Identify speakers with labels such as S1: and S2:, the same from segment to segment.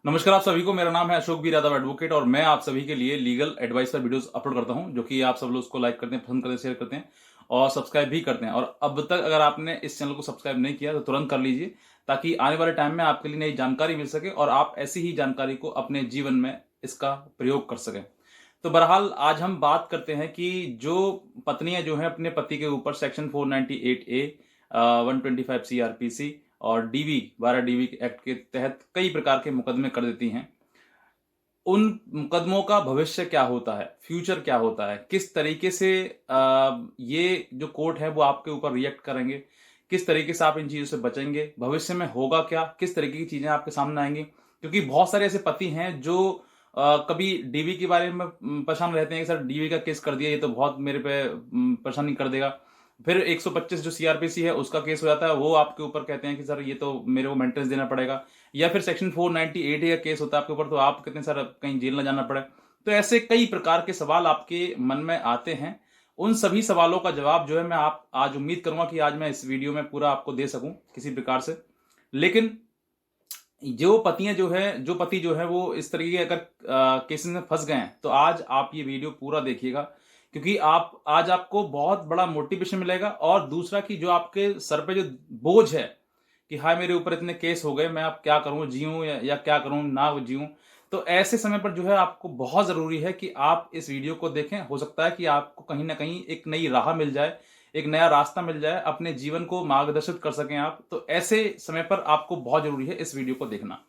S1: नमस्कार आप सभी को। मेरा नाम है अशोक बी यादव एडवोकेट और मैं आप सभी के लिए लीगल एडवाइस पर वीडियोस अपलोड करता हूं, जो कि आप सब लोग उसको लाइक करते हैं, पसंद करते हैं, शेयर करते हैं और सब्सक्राइब भी करते हैं। और अब तक अगर आपने इस चैनल को सब्सक्राइब नहीं किया तो तुरंत कर लीजिए, ताकि आने वाले टाइम में आपके लिए नई जानकारी मिल सके और आप ऐसी ही जानकारी को अपने जीवन में इसका प्रयोग कर सकें। तो बहरहाल आज हम बात करते हैं कि जो पत्नियां जो हैं अपने पति के ऊपर सेक्शन 498A 125 CRPC और डीवी 12 डीवी एक्ट के तहत कई प्रकार के मुकदमे कर देती हैं, उन मुकदमों का भविष्य क्या होता है, फ्यूचर क्या होता है, किस तरीके से ये जो कोर्ट है वो आपके ऊपर रिएक्ट करेंगे, किस तरीके से आप इन चीज़ों से बचेंगे, भविष्य में होगा क्या, किस तरीके की चीज़ें आपके सामने आएंगी। क्योंकि बहुत सारे ऐसे पति हैं जो कभी डीवी के बारे में परेशान रहते हैं कि सर डीवी का केस कर दिया, ये तो बहुत मेरे पे परेशानी कर देगा। फिर 125 जो सीआरपीसी है उसका केस हो जाता है, वो आपके ऊपर कहते हैं कि सर ये तो मेरे को मेंटेनेंस देना पड़ेगा। या फिर सेक्शन 498 का केस होता है आपके ऊपर, तो आप कहते हैं सर कहीं जेल ना जाना पड़े। तो ऐसे कई प्रकार के सवाल आपके मन में आते हैं। उन सभी सवालों का जवाब जो है मैं आप आज उम्मीद करूंगा कि आज मैं इस वीडियो में पूरा आपको दे सकूं किसी प्रकार से। लेकिन जो पति जो है वो इस तरीके के अगर केसेस में फंस गए हैं, तो आज आप ये वीडियो पूरा देखिएगा, क्योंकि आप आज आपको बहुत बड़ा मोटिवेशन मिलेगा। और दूसरा कि जो आपके सर पे जो बोझ है कि हाय मेरे ऊपर इतने केस हो गए, मैं अब क्या करूं, जीऊं या क्या करूं, ना जीऊं। तो ऐसे समय पर जो है आपको बहुत जरूरी है कि आप इस वीडियो को देखें। हो सकता है कि आपको कहीं ना कहीं एक नई राह मिल जाए, एक नया रास्ता मिल जाए, अपने जीवन को मार्गदर्शित कर सकें आप। तो ऐसे समय पर आपको बहुत जरूरी है इस वीडियो को देखना।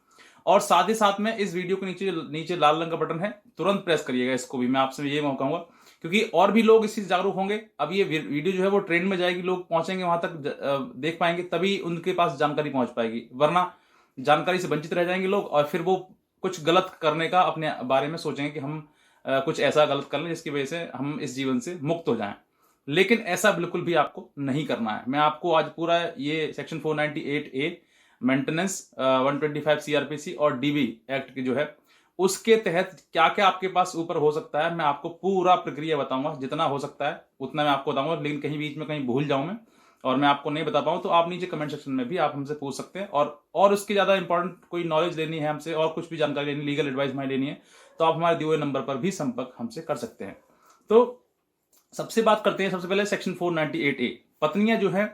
S1: और साथ ही साथ में इस वीडियो के नीचे नीचे लाल रंग का बटन है, तुरंत प्रेस करिएगा इसको भी। मैं आपसे ये कहूंगा, क्योंकि और भी लोग इससे जागरूक होंगे। अब ये वीडियो जो है वो ट्रेंड में जाएगी, लोग पहुंचेंगे वहां तक, देख पाएंगे, तभी उनके पास जानकारी पहुंच पाएगी। वरना जानकारी से वंचित रह जाएंगे लोग और फिर वो कुछ गलत करने का अपने बारे में सोचेंगे कि हम कुछ ऐसा गलत कर लें जिसकी वजह से हम इस जीवन से मुक्त हो जाएं। लेकिन ऐसा बिल्कुल भी आपको नहीं करना है। मैं आपको आज पूरा ये सेक्शन 498A मेंटेनेंस 125 सीआरपीसी और डीबी एक्ट की जो है उसके तहत क्या क्या आपके पास ऊपर हो सकता है, मैं आपको पूरा प्रक्रिया बताऊंगा। जितना हो सकता है उतना मैं आपको बताऊंगा, लेकिन कहीं बीच में कहीं भूल जाऊं मैं और मैं आपको नहीं बता पाऊं तो आप नीचे कमेंट सेक्शन में भी आप हमसे पूछ सकते हैं। और उसकी ज्यादा इंपॉर्टेंट कोई नॉलेज लेनी है हमसे और कुछ भी जानकारी लेनी, लीगल एडवाइस हमें लेनी है, तो आप हमारे दिए हुए नंबर पर भी संपर्क हमसे कर सकते हैं। तो सबसे बात करते हैं सबसे पहले सेक्शन 498A। पत्नियां जो है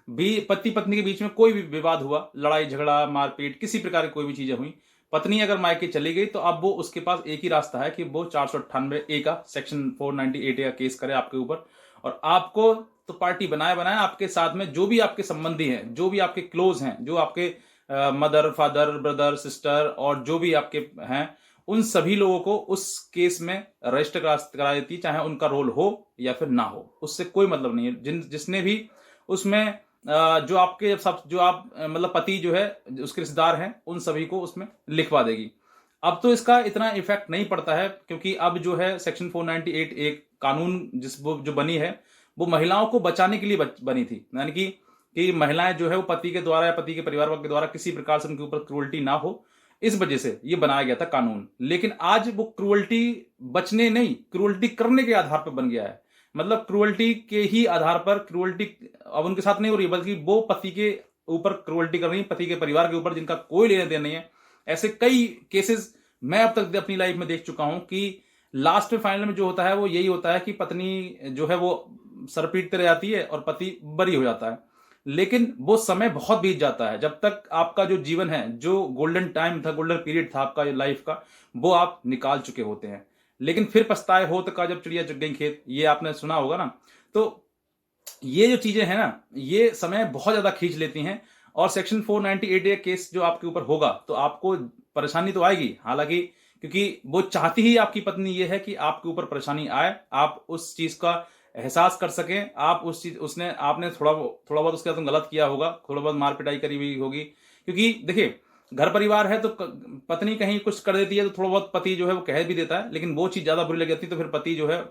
S1: भी, पति पत्नी के बीच में कोई भी विवाद हुआ, लड़ाई झगड़ा मारपीट किसी प्रकार की कोई भी चीजें हुई, पत्नी अगर मायके चली गई तो अब वो उसके पास एक ही रास्ता है कि वो 498A का सेक्शन 498A का केस करे आपके ऊपर। और आपको तो पार्टी बनाए बनाए आपके साथ में जो भी आपके संबंधी हैं, जो भी आपके क्लोज हैं, जो आपके मदर फादर ब्रदर सिस्टर और जो भी आपके हैं, उन सभी लोगों को उस केस में रजिस्टर करा देती है, चाहे उनका रोल हो या फिर ना हो, उससे कोई मतलब नहीं है। जिसने भी उसमें जो आपके सब जो आप मतलब पति जो है उसके रिश्तेदार हैं, उन सभी को उसमें लिखवा देगी। अब तो इसका इतना इफेक्ट नहीं पड़ता है, क्योंकि अब जो है सेक्शन 498 एक कानून जो बनी है वो महिलाओं को बचाने के लिए बनी थी। यानी कि महिलाएं जो है वो पति के द्वारा या पति के परिवार के द्वारा किसी प्रकार से उनके ऊपर क्रूअल्टी ना हो, इस वजह से ये बनाया गया था कानून। लेकिन आज वो क्रूअल्टी बचने नहीं, क्रूअल्टी करने के आधार पर बन गया है। मतलब क्रूअल्टी के ही आधार पर क्रूअल्टी अब उनके साथ नहीं हो रही, बल्कि वो पति के ऊपर क्रूअल्टी कर रही है, पति के परिवार के ऊपर, जिनका कोई लेने देने नहीं है। ऐसे कई केसेस मैं अब तक अपनी लाइफ में देख चुका हूं कि लास्ट में फाइनल में जो होता है वो यही होता है कि पत्नी जो है वो सर पीटते रह जाती है और पति बरी हो जाता है। लेकिन वो समय बहुत बीत जाता है, जब तक आपका जो जीवन है, जो गोल्डन टाइम था, गोल्डन पीरियड था आपका लाइफ का, वो आप निकाल चुके होते हैं। लेकिन फिर पछताए होत का जब चिड़िया चुग गई खेत, ये आपने सुना होगा ना। तो ये जो चीजें हैं ना, ये समय बहुत ज्यादा खींच लेती हैं। और सेक्शन 498 केस जो आपके ऊपर होगा तो आपको परेशानी तो आएगी, हालांकि क्योंकि वो चाहती ही आपकी पत्नी ये है कि आपके ऊपर परेशानी आए, आप उस चीज का एहसास कर सकें। आप उस चीज उसने आपने थोड़ा बहुत उसके साथ गलत किया होगा, थोड़ा बहुत मार पिटाई करी हुई होगी। क्योंकि देखिए घर परिवार है तो पत्नी कहीं कुछ कर देती है तो थोड़ा बहुत पति जो है वो कह भी देता है, लेकिन वो चीज ज्यादा बुरी लग जाती है तो फिर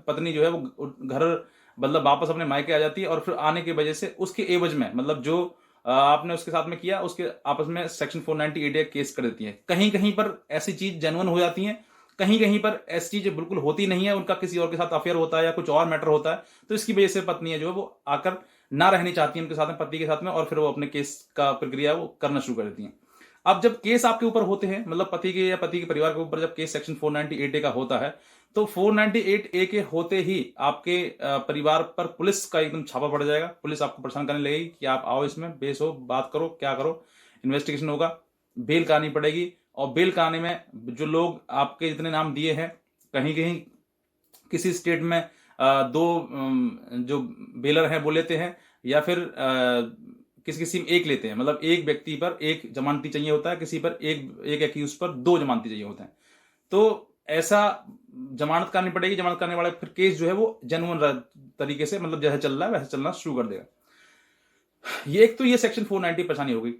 S1: पत्नी जो है वो घर मतलब वापस अपने मायके आ जाती है। और फिर आने की वजह से उसके एवज में मतलब जो आपने उसके साथ में किया उसके आपस में सेक्शन 498 केस कर देती है। कहीं कहीं पर ऐसी चीज जेन्युइन हो जाती है, कहीं कहीं पर ऐसी चीज बिल्कुल होती नहीं है, उनका किसी और के साथ अफेयर होता है या कुछ और मैटर होता है, तो इसकी वजह से पत्नियां जो है वो आकर ना रहनी चाहती है उनके साथ में, पति के साथ में, और फिर वो अपने केस का प्रक्रिया वो करना शुरू कर देती हैं। अब जब केस आपके ऊपर होते हैं, मतलब पति के या पति के परिवार के ऊपर जब केस सेक्शन 498A का होता है, तो 498A के होते ही आपके परिवार पर पुलिस का एकदम छापा पड़ जाएगा। पुलिस आपको परेशान करने लगेगी कि आप आओ, इसमें पेश हो, बात करो, क्या करो, इन्वेस्टिगेशन होगा, बेल करानी पड़ेगी। और बेल कराने में जो लोग आपके जितने नाम दिए हैं, कहीं कहीं किसी स्टेट में दो जो बेलर हैं वो लेते हैं, या फिर किसी किसी में एक लेते हैं, मतलब एक व्यक्ति पर एक जमानती चाहिए होता है, किसी पर एक एक्यूज पर दो जमानती चाहिए होते हैं। तो ऐसा जमानत करनी पड़ेगी। जमानत करने वाला फिर केस जो है वो जेन्युइन तरीके से, मतलब जैसे चल रहा है वैसे चलना शुरू कर देगा। ये एक तो ये सेक्शन 490 परेशानी हो गई।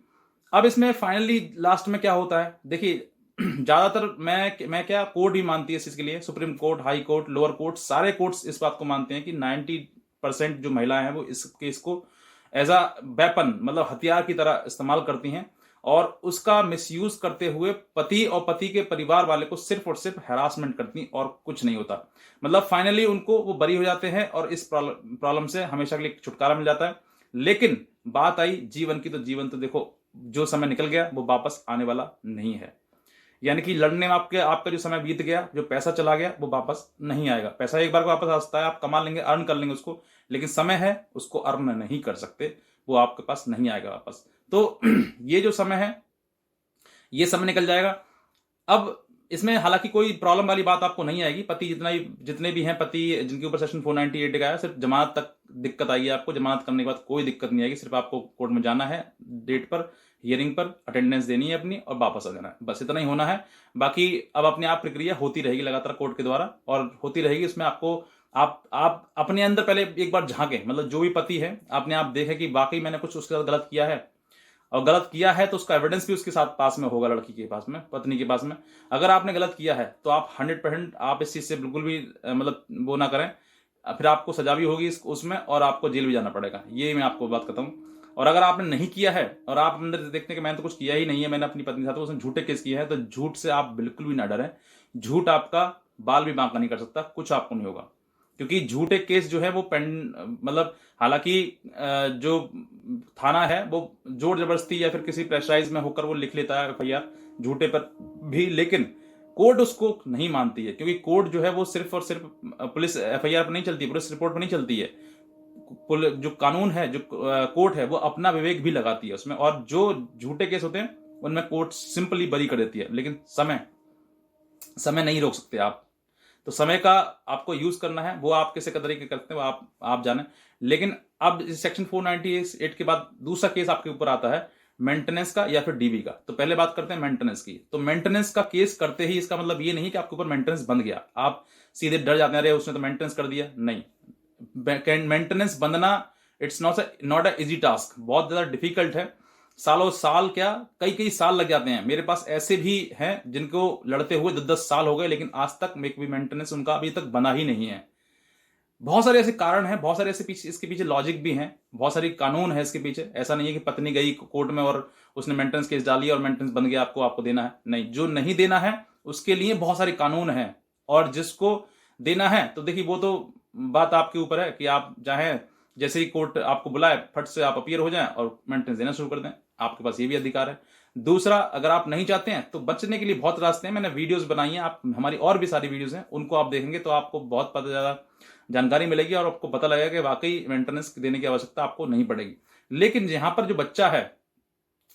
S1: अब इसमें फाइनली लास्ट में क्या होता है, देखिए ज्यादातर मैं क्या, कोर्ट भी मानती है इस चीज के लिए, supreme court, high court, lower court, सारे कोर्ट्स इस बात को मानते हैं कि 90% जो महिलाएं हैं वो इस केस को एज अ वेपन, मतलब हथियार की तरह इस्तेमाल करती हैं, और उसका मिसयूज करते हुए पति और पति के परिवार वाले को सिर्फ और सिर्फ हैरासमेंट करती, और कुछ नहीं होता। मतलब फाइनली उनको वो बरी हो जाते हैं और इस प्रॉब्लम से हमेशा के लिए छुटकारा मिल जाता है। लेकिन बात आई जीवन की, तो जीवन तो देखो जो समय निकल गया वो वापस आने वाला नहीं है। यानी कि लड़ने में आपका जो समय बीत गया, जो पैसा चला गया, वो वापस नहीं आएगा। पैसा एक बार को वापस आता है, आप कमा लेंगे, अर्न कर लेंगे उसको, लेकिन समय है उसको अर्न नहीं कर सकते, वो आपके पास नहीं आएगा वापस। तो ये जो समय है, ये समय निकल जाएगा। अब इसमें हालांकि कोई प्रॉब्लम वाली बात आपको नहीं आएगी। पति जितने भी हैं पति जिनके ऊपर सेक्शन 498 का है, सिर्फ जमानत तक दिक्कत आएगी आपको। जमानत करने के बाद कोई दिक्कत नहीं आएगी, सिर्फ आपको कोर्ट में जाना है, डेट पर, हियरिंग पर अटेंडेंस देनी है अपनी और वापस आ जाना है, बस इतना ही होना है। बाकी अब अपने आप प्रक्रिया होती रहेगी लगातार कोर्ट के द्वारा, और होती रहेगी। इसमें आपको आप अपने अंदर पहले एक बार झांकें, मतलब जो भी पति है अपने आप देखें कि वाकई मैंने कुछ उसके साथ गलत किया है, और गलत किया है तो उसका एविडेंस भी उसके साथ पास में होगा, लड़की के पास में, पत्नी के पास में। अगर आपने गलत किया है तो आप 100% आप इस चीज से बिल्कुल भी मतलब वो ना करें, फिर आपको सजा भी होगी उसमें, और आपको जेल भी जाना पड़ेगा। ये मैं आपको बात करता हूँ। और अगर आपने नहीं किया है और आप अंदर से देखते हैं कि मैंने तो कुछ किया ही नहीं है, मैंने अपनी पत्नी के साथ, तो उसने झूठे केस किए हैं, तो झूठ से आप बिल्कुल भी ना डरें। झूठ आपका बाल भी बांका नहीं कर सकता, कुछ आपको नहीं होगा। क्योंकि झूठे केस जो है वो मतलब हालांकि जो थाना है वो जोर जबरदस्ती या फिर किसी प्रेशराइज में होकर वो लिख लेता है एफआईआर झूठे पर भी, लेकिन कोर्ट उसको नहीं मानती है। क्योंकि कोर्ट जो है वो सिर्फ और सिर्फ पुलिस एफआईआर पर नहीं चलती है, पुलिस रिपोर्ट पर नहीं चलती है। जो कानून है, जो कोर्ट है, वो अपना विवेक भी लगाती है उसमें, और जो झूठे केस होते हैं उनमें कोर्ट सिंपली बरी कर देती है। लेकिन समय नहीं रोक सकते आप। तो समय का आपको यूज करना है, वो आप कैसे तरीके करते हैं वो आप जाने। लेकिन अब इस सेक्शन 498 के बाद दूसरा केस आपके ऊपर आता है मेंटेनेंस का या फिर डीबी का। तो पहले बात करते हैं मेंटेनेंस की। तो मेंटेनेंस का केस करते ही इसका मतलब ये नहीं कि आपके ऊपर मेंटेनेंस बंध गया, आप सीधे डर जाते हैं, अरे उसने तो मेंटेनेंस कर दिया। नहीं, मेंटेनेंस बंधना it's not a easy task, बहुत ज्यादा डिफिकल्ट है। सालों साल क्या, कई कई साल लग जाते हैं। मेरे पास ऐसे भी हैं जिनको लड़ते हुए 10-10 साल हो गए, लेकिन आज तक मेंटेनेंस उनका अभी तक बना ही नहीं है। बहुत सारे ऐसे कारण हैं, बहुत सारे ऐसे पीछे, इसके पीछे लॉजिक भी हैं, बहुत सारी कानून है इसके पीछे। ऐसा नहीं है कि पत्नी गई कोर्ट में और उसने मेंटेनेंस केस डाली और मेंटेनेंस बन गया, आपको देना है। नहीं, जो नहीं देना है उसके लिए बहुत सारे कानून हैं, और जिसको देना है तो देखिए वो तो बात आपके ऊपर है कि आप चाहें जैसे ही कोर्ट आपको बुलाए फट से आप अपीयर हो जाएं और मेंटेनेंस देना शुरू कर दें, आपके पास ये भी अधिकार है। दूसरा, अगर आप नहीं चाहते हैं तो बचने के लिए बहुत रास्ते हैं, मैंने वीडियोस बनाई हैं, आप हमारी और भी सारी वीडियोस हैं, उनको आप देखेंगे तो आपको बहुत पता ज्यादा जानकारी मिलेगी, और आपको पता लगेगा कि वाकई मेंटेनेंस देने की आवश्यकता आपको नहीं पड़ेगी। लेकिन यहाँ पर जो बच्चा है,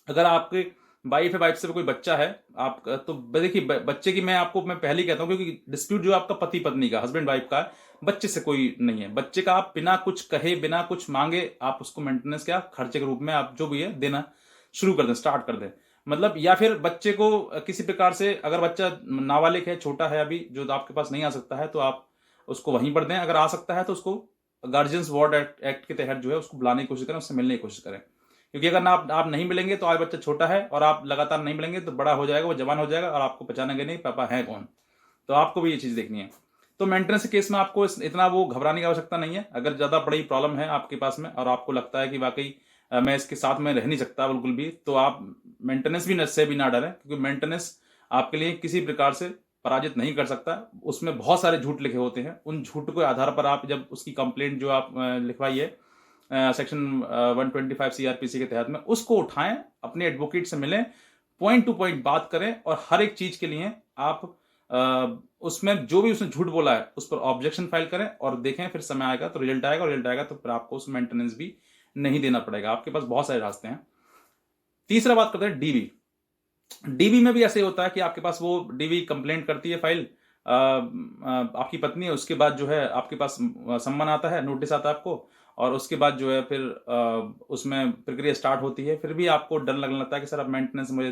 S1: अगर आपके वाइफ है, वाइफ से कोई बच्चा है आप, तो देखिए बच्चे की मैं पहले ही कहता हूँ, क्योंकि डिस्प्यूट जो आपका पति पत्नी का, हस्बैंड वाइफ का है, बच्चे से कोई नहीं है। बच्चे का आप बिना कुछ कहे, बिना कुछ मांगे, आप उसको मेंटेनेंस क्या खर्चे के रूप में आप जो भी है देना शुरू कर दें, स्टार्ट कर दें। मतलब या फिर बच्चे को किसी प्रकार से, अगर बच्चा नाबालिग है, छोटा है अभी, जो आपके पास नहीं आ सकता है, तो आप उसको वहीं पर दें। अगर आ सकता है तो उसको गार्जियंस वार्ड एक्ट के तहत जो है उसको बुलाने की कोशिश करें, उससे मिलने की कोशिश करें। क्योंकि अगर आप नहीं मिलेंगे तो आज बच्चा छोटा है, और आप लगातार नहीं मिलेंगे तो बड़ा हो जाएगा, वो जवान हो जाएगा, और आपको पहचानेंगे नहीं पापा है कौन। तो आपको भी ये चीज देखनी है। तो मेंटेनेंस केस में आपको इतना वो घबराने की आवश्यकता नहीं है। अगर ज्यादा बड़ी प्रॉब्लम है आपके पास में और आपको लगता है कि वाकई मैं इसके साथ में रह नहीं सकता बिल्कुल भी, तो आप मेंटेनेंस से भी ना डरें, क्योंकि मेंटेनेंस आपके लिए किसी प्रकार से पराजित नहीं कर सकता। उसमें बहुत सारे झूठ लिखे होते हैं, उन झूठ के आधार पर आप जब उसकी कंप्लेंट जो आप लिखवाई है सेक्शन 125 सीआरपीसी के तहत में, उसको उठाएं, अपने एडवोकेट से मिलें, पॉइंट टू पॉइंट बात करें और हर एक चीज के लिए आप उसमें जो भी उसने झूठ बोला है उस पर ऑब्जेक्शन फाइल करें और देखें, फिर समय आएगा तो रिजल्ट आएगा, और रिजल्ट आएगा तो फिर आपको उस मेंटेनेंस भी नहीं देना पड़ेगा। आपके पास बहुत सारे रास्ते हैं। तीसरा बात करते हैं डीबी। डीबी में भी ऐसे होता है कि आपके पास वो डीबी कंप्लेंट करती है फाइल, आपकी पत्नी है, उसके बाद जो है आपके पास सम्मन आता है, नोटिस आता है आपको, और उसके बाद जो है फिर उसमें प्रक्रिया स्टार्ट होती है। फिर भी आपको डर लगने लगता है कि सर अब मेंटेनेंस मुझे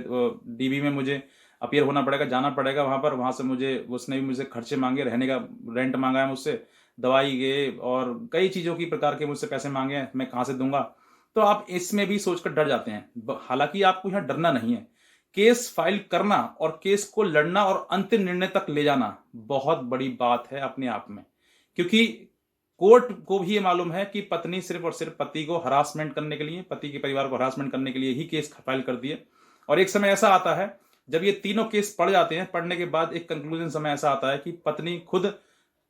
S1: डीबी में मुझे अपीयर होना पड़ेगा, जाना पड़ेगा वहां पर, वहां से मुझे उसने भी मुझसे खर्चे मांगे, रहने का रेंट मांगा है मुझसे, दवाई के और कई चीज़ों की प्रकार के मुझसे पैसे मांगे हैं, मैं कहाँ से दूंगा। तो आप इसमें भी सोचकर डर जाते हैं। हालांकि आपको यहाँ डरना नहीं है। केस फाइल करना और केस को लड़ना और अंतिम निर्णय तक ले जाना बहुत बड़ी बात है अपने आप में, क्योंकि कोर्ट को भी ये मालूम है कि पत्नी सिर्फ और सिर्फ पति को हरासमेंट करने के लिए, पति के परिवार को हरासमेंट करने के लिए ही केस फाइल करती है। और एक समय ऐसा आता है जब ये तीनों केस पढ़ जाते हैं, पढ़ने के बाद एक कंक्लूजन समय ऐसा आता है कि पत्नी खुद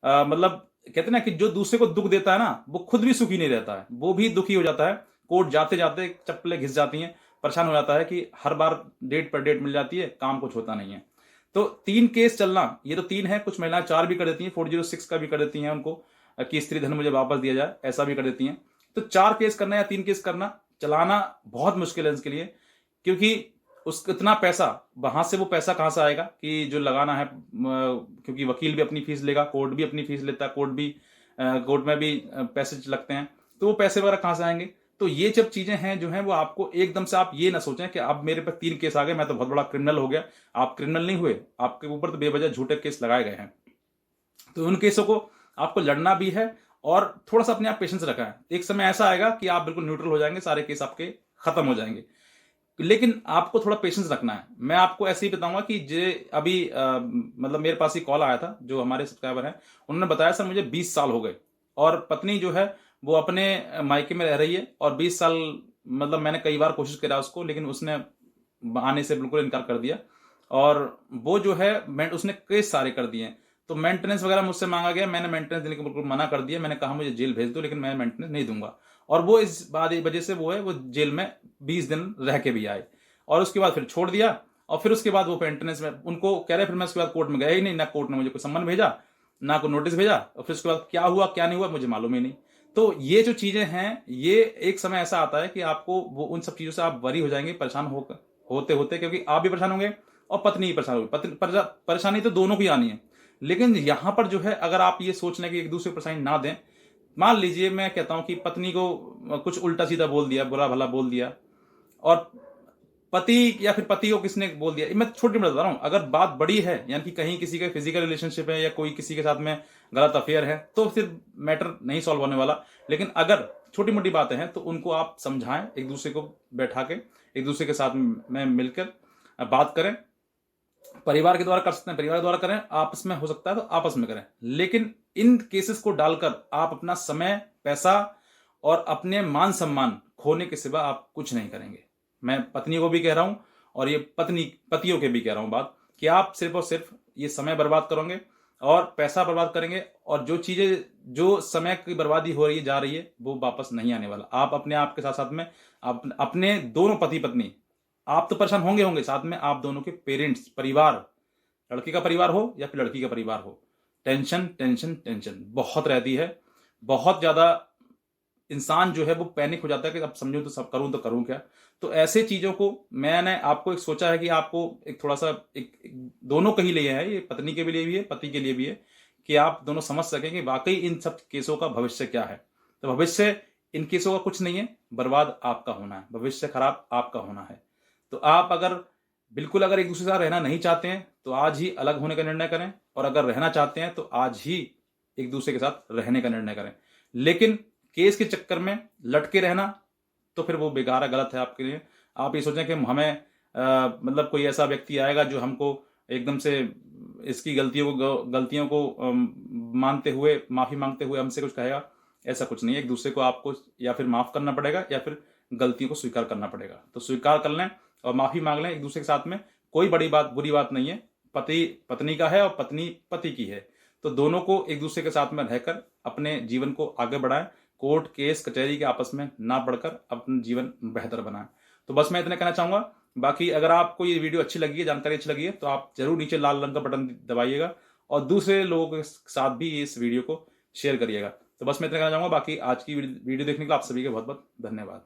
S1: मतलब कहते हैं ना कि जो दूसरे को दुख देता है ना, वो खुद भी सुखी नहीं रहता है, वो भी दुखी हो जाता है। कोर्ट जाते जाते चप्पलें घिस जाती हैं, परेशान हो जाता है कि हर बार डेट पर डेट मिल जाती है, काम कुछ होता नहीं है। तो 3 केस चलना, ये तो 3 है, कुछ महिलाएं 4 भी कर देती हैं, 406 का भी कर देती हैं उनको कि स्त्री धन मुझे वापस दिया जाए, ऐसा भी कर देती हैं। तो 4 केस करना या 3 केस करना, चलाना बहुत मुश्किल है इसके लिए, क्योंकि उसका इतना पैसा, वहां से वो पैसा कहां से आएगा कि जो लगाना है, क्योंकि वकील भी अपनी फीस लेगा, कोर्ट भी अपनी फीस लेता है, कोर्ट में भी पैसे लगते हैं, तो वो पैसे वगैरह कहां से आएंगे। तो ये जब चीजें हैं जो हैं वो आपको एकदम से, आप ये ना सोचें कि अब मेरे पे 3 केस आ गए, मैं तो बहुत बड़ा क्रिमिनल हो गया। आप क्रिमिनल नहीं हुए, आपके ऊपर तो बेवजह झूठे केस लगाए गए हैं। तो उन केसों को आपको लड़ना भी है और थोड़ा सा अपने आप पेशेंस रखा है। एक समय ऐसा आएगा कि आप बिल्कुल न्यूट्रल हो जाएंगे, सारे केस आपके खत्म हो जाएंगे, लेकिन आपको थोड़ा पेशेंस रखना है। मैं आपको ऐसे ही बताऊंगा कि जे अभी मतलब मेरे पास ही कॉल आया था, जो हमारे सब्सक्राइबर हैं, उन्होंने बताया सर मुझे 20 साल हो गए और पत्नी जो है वो अपने मायके में रह रही है, और 20 साल मतलब मैंने कई बार कोशिश करा उसको, लेकिन उसने आने से बिल्कुल इनकार कर दिया, और वो जो है उसने केस सारे कर दिए। तो मेंटेनेंस वगैरह मुझसे मांगा गया, मैंने मेंटेनेंस देने को बिल्कुल मना कर दिया, मैंने कहा मुझे जेल भेज दो, लेकिन मैं मेंटेनेंस नहीं दूंगा। और वो इस बात वजह से वो है वो जेल में 20 दिन रह के भी आए, और उसके बाद फिर छोड़ दिया। और फिर उसके बाद वो मेंटेनेंस में उनको कह रहे, फिर मैं उसके बाद कोर्ट में गया ही नहीं, ना कोर्ट ने मुझे कोई सम्मन भेजा, ना कोई नोटिस भेजा, और फिर उसके बाद क्या हुआ क्या नहीं हुआ मुझे मालूम ही नहीं। तो ये जो चीजें हैं, ये एक समय ऐसा आता है कि आपको वो उन सब चीजों से आप वरी हो जाएंगे, परेशान होते होते, क्योंकि आप भी परेशान होंगे और पत्नी भी परेशान होगी। परेशानी तो दोनों की आनी है, लेकिन यहां पर जो है अगर आप ये सोच लें कि एक दूसरे को परेशानी ना दें, मान लीजिए मैं कहता हूं कि पत्नी को कुछ उल्टा सीधा बोल दिया, बुरा भला बोल दिया, और पति या फिर पति को किसने बोल दिया, मैं छोटी बता रहा हूं, अगर बात बड़ी है यानी कि कहीं किसी का फिजिकल रिलेशनशिप है या कोई किसी के साथ में गलत अफेयर है, तो फिर मैटर नहीं सॉल्व होने वाला। लेकिन अगर छोटी मोटी बातें हैं तो उनको आप समझाएं, एक दूसरे को बैठा के एक दूसरे के साथ में मिलकर बात करें। परिवार के द्वारा कर सकते हैं, परिवार के द्वारा करें, आपस में हो सकता है तो आपस में करें, लेकिन इन केसेस को डालकर आप अपना समय, पैसा और अपने मान सम्मान खोने के सिवा आप कुछ नहीं करेंगे। मैं पत्नी को भी कह रहा हूं और ये पतियों के भी कह रहा हूं बात, कि आप सिर्फ और सिर्फ ये समय बर्बाद करोगे और पैसा बर्बाद करेंगे, और जो चीजें, जो समय की बर्बादी हो रही है, जा रही है, वो वापस नहीं आने वाला। आप अपने आप के साथ साथ में अपने दोनों पति पत्नी, आप तो परेशान होंगे, साथ में आप दोनों के पेरेंट्स, परिवार, लड़के का परिवार हो या फिर लड़की का परिवार हो, टेंशन टेंशन टेंशन बहुत रहती है। बहुत ज्यादा इंसान जो है वो पैनिक हो जाता है कि अब समझो तो सब करूं तो करूं क्या। तो ऐसे चीजों को मैंने आपको एक सोचा है कि आपको एक थोड़ा सा एक दोनों के ही लिए है, ये पत्नी के लिए भी है, पति के लिए भी है, कि आप दोनों समझ सकें कि वाकई इन सब केसों का भविष्य क्या है। तो भविष्य इन केसों का कुछ नहीं है, बर्बाद आपका होना है, भविष्य खराब आपका होना है। तो आप अगर एक दूसरे के साथ रहना नहीं चाहते हैं तो आज ही अलग होने का निर्णय करें, और अगर रहना चाहते हैं तो आज ही एक दूसरे के साथ रहने का निर्णय करें। लेकिन केस के चक्कर में लटके रहना तो फिर वो बेकार है, गलत है आपके लिए। आप ये सोचें कि हमें मतलब कोई ऐसा व्यक्ति आएगा जो हमको एकदम से इसकी गलतियों को मानते हुए, माफी मांगते हुए हमसे कुछ कहेगा, ऐसा कुछ नहीं है। एक दूसरे को आपको या फिर माफ करना पड़ेगा या फिर गलतियों को स्वीकार करना पड़ेगा। तो स्वीकार कर लें और माफी मांग लें एक दूसरे के साथ में, कोई बड़ी बात, बुरी बात नहीं है। पति पत्नी का है और पत्नी पति की है, तो दोनों को एक दूसरे के साथ में रहकर अपने जीवन को आगे बढ़ाएं, कोर्ट केस कचहरी के आपस में ना बढ़कर अपना जीवन बेहतर बनाएं। तो बस मैं इतना कहना चाहूंगा। बाकी अगर आपको ये वीडियो अच्छी लगी है, जानकारी अच्छी लगी है, तो आप जरूर नीचे लाल रंग का बटन दबाइएगा और दूसरे लोगों के साथ भी इस वीडियो को शेयर करिएगा। तो बस मैं इतना कहना चाहूंगा। बाकी आज की वीडियो देखने के लिए आप सभी का बहुत बहुत धन्यवाद।